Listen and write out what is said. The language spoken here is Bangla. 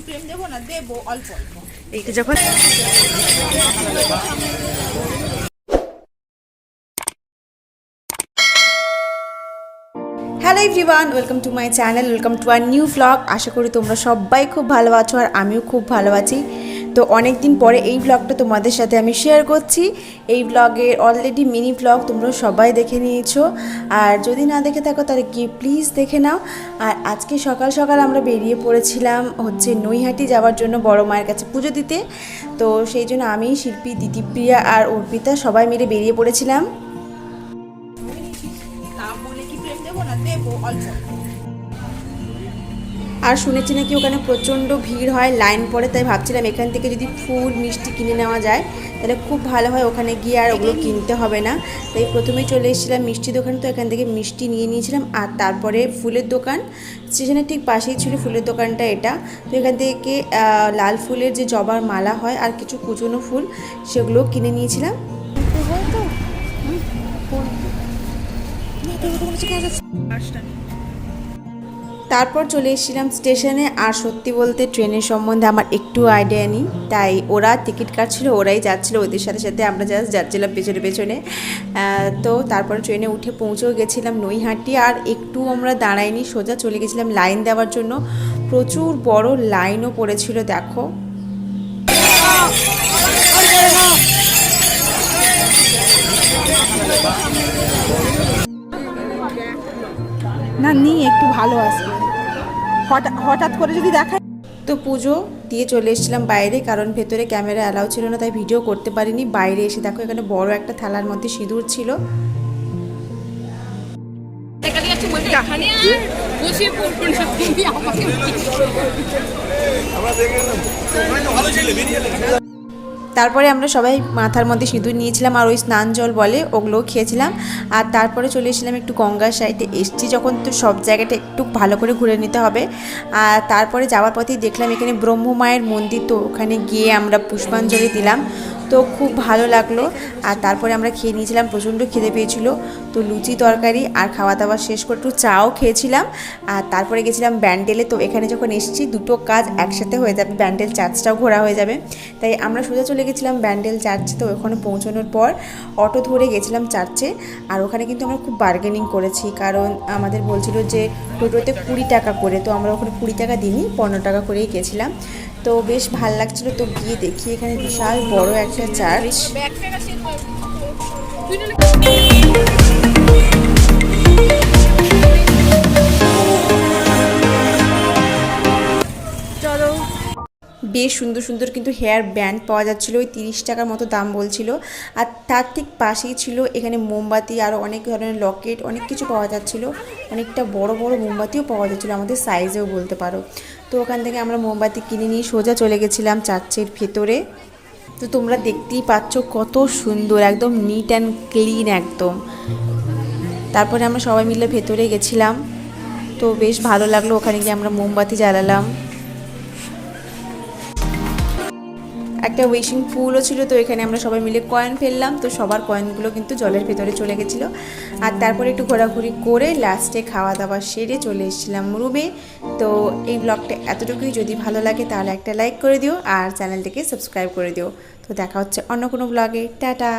প্রেম দেবো না, দেবো অল্প অল্প। এইটা যখন hello everyone, welcome to my channel, welcome to our new vlog. আশা করি তোমরা সবাই খুব ভালো আছো আর আমিও খুব ভালো আছি। তো অনেক দিন পরে এই ভ্লগটা তোমাদের সাথে আমি শেয়ার করছি। এই ভ্লগের অলরেডি মিনি ভ্লগ তোমরা সবাই দেখে নিয়েছো, আর যদি না দেখে থাকো তাহলে গিয়ে প্লিজ দেখে নাও। আর আজকে সকাল সকাল আমরা বেরিয়ে পড়েছিলাম হচ্ছে নৈহাটি যাওয়ার জন্য বড় মায়ের কাছে পুজো দিতে। তো সেই জন্য আমি, শিল্পী, দিদিপ্রিয়া আর অর্পিতা সবাই মিলে বেরিয়ে পড়েছিলাম। আর শুনেছি নাকি ওখানে প্রচণ্ড ভিড় হয়, লাইন পড়ে, তাই ভাবছিলাম এখান থেকে যদি ফুল মিষ্টি কিনে নেওয়া যায় তাহলে খুব ভালো হয়, ওখানে গিয়ে আর ওগুলো কিনতে হবে না। তাই প্রথমেই চলে এসেছিলাম মিষ্টি দোকান, তো এখান থেকে মিষ্টি নিয়ে নিয়েছিলাম। আর তারপরে ফুলের দোকান, স্টেশনের ঠিক পাশেই ছিল ফুলের দোকানটা এটা। তো এখান থেকে লাল ফুলের যে জবার মালা হয় আর কিছু কুচনো ফুল সেগুলো কিনে নিয়েছিলাম। তারপর চলে এসেছিলাম স্টেশনে। আর সত্যি বলতে ট্রেনের সম্বন্ধে আমার একটু আইডিয়া নেই, তাই ওরা টিকিট কাটছিল, ওরাই যাচ্ছিলো, ওদের সাথে সাথে আমরা জাস্ট যাচ্ছিলাম পেছনে পেছনে। তো তারপরে ট্রেনে উঠে পৌঁছেও গেছিলাম নৈহাটি। আর একটু আমরা দাঁড়াইনি, সোজা চলে গেছিলাম লাইন দেওয়ার জন্য। প্রচুর বড় লাইনও পড়েছিল, দেখো। না নিয়ে একটু ভালো আসবে, হঠাৎ করে যদি দেখায়। তো পুজো দিয়ে চলে এসেছিলাম বাইরে, কারণ ভেতরে ক্যামেরা অ্যালাউ ছিল না, তাই ভিডিও করতে পারিনি। বাইরে এসে দেখো এখানে বড় একটা থালার মধ্যে সিঁদুর ছিল। তারপরে আমরা সবাই মাথার মধ্যে সিঁদুর নিয়েছিলাম, আর ওই স্নান জল বলে ওগুলোও খেয়েছিলাম। আর তারপরে চলে এসেছিলাম একটু গঙ্গার সাইডে। এসছি যখন তো সব জায়গাটা একটু ভালো করে ঘুরে নিতে হবে। আর তারপরে যাওয়ার পথেই দেখলাম এখানে ব্রহ্মমায়ের মন্দির, তো ওখানে গিয়ে আমরা পুষ্পাঞ্জলি দিলাম, তো খুব ভালো লাগলো। আর তারপরে আমরা খেয়ে নিয়েছিলাম, প্রচণ্ড খিদে পেয়েছিল, তো লুচি তরকারি আর খাওয়া দাওয়া শেষ করে একটু চাও খেয়েছিলাম। আর তারপরে গেছিলাম ব্যান্ডেলে। তো এখানে যখন এসেছি দুটো কাজ একসাথে হয়ে যাবে, ব্যান্ডেল চার্চটাও ঘোরা হয়ে যাবে, তাই আমরা সোজা চলে গেছিলাম ব্যান্ডেল চার্চে। তো ওখানে পৌঁছানোর পর অটো ধরে গেছিলাম চার্চে। আর ওখানে কিন্তু আমরা খুব বার্গেনিং করেছি, কারণ আমাদের বলছিল যে টোটোতে 20 টাকা করে, তো আমরা ওখানে 20 টাকা দিইনি, 15 টাকা করেই গেছিলাম। তো বেশ ভাল লাগছিলো। তো গিয়ে দেখি এখানে বিশাল বড় একটা চার্চ। বেশ সুন্দর সুন্দর কিন্তু হেয়ার ব্যান্ড পাওয়া যাচ্ছিলো, ওই 30 টাকার মতো দাম বলছিল। আর তার ঠিক পাশেই ছিল এখানে মোমবাতি, আরও অনেক ধরনের লকেট, অনেক কিছু পাওয়া যাচ্ছিলো। অনেকটা বড় বড় মোমবাতিও পাওয়া যাচ্ছিলো, আমাদের সাইজেও বলতে পারো। তো ওখান থেকে আমরা মোমবাতি কিনে নিয়ে সোজা চলে গেছিলাম চার্চের ভেতরে। তো তোমরা দেখতেই পাচ্ছ কত সুন্দর, একদম নিট অ্যান্ড ক্লিন একদম। তারপরে আমরা সবাই মিলে ভেতরে গেছিলাম, তো বেশ ভালো লাগলো। ওখানে গিয়ে আমরা মোমবাতি জ্বালালাম। একটা উইশিং পুলও ছিল, তো এখানে আমরা সবাই মিলে কয়েন ফেললাম, তো সবার কয়েনগুলো কিন্তু জলের ভেতরে চলে গেছিলো। আর তারপরে একটু ঘোরাঘুরি করে লাস্টে খাওয়া দাওয়া সেরে চলে এসেছিলাম রুমে। তো এই ব্লগটা এতটুকুই, যদি ভালো লাগে তাহলে একটা লাইক করে দিও আর চ্যানেলটিকে সাবস্ক্রাইব করে দিও। তো দেখা হচ্ছে অন্য কোনো ব্লগে। টাটা।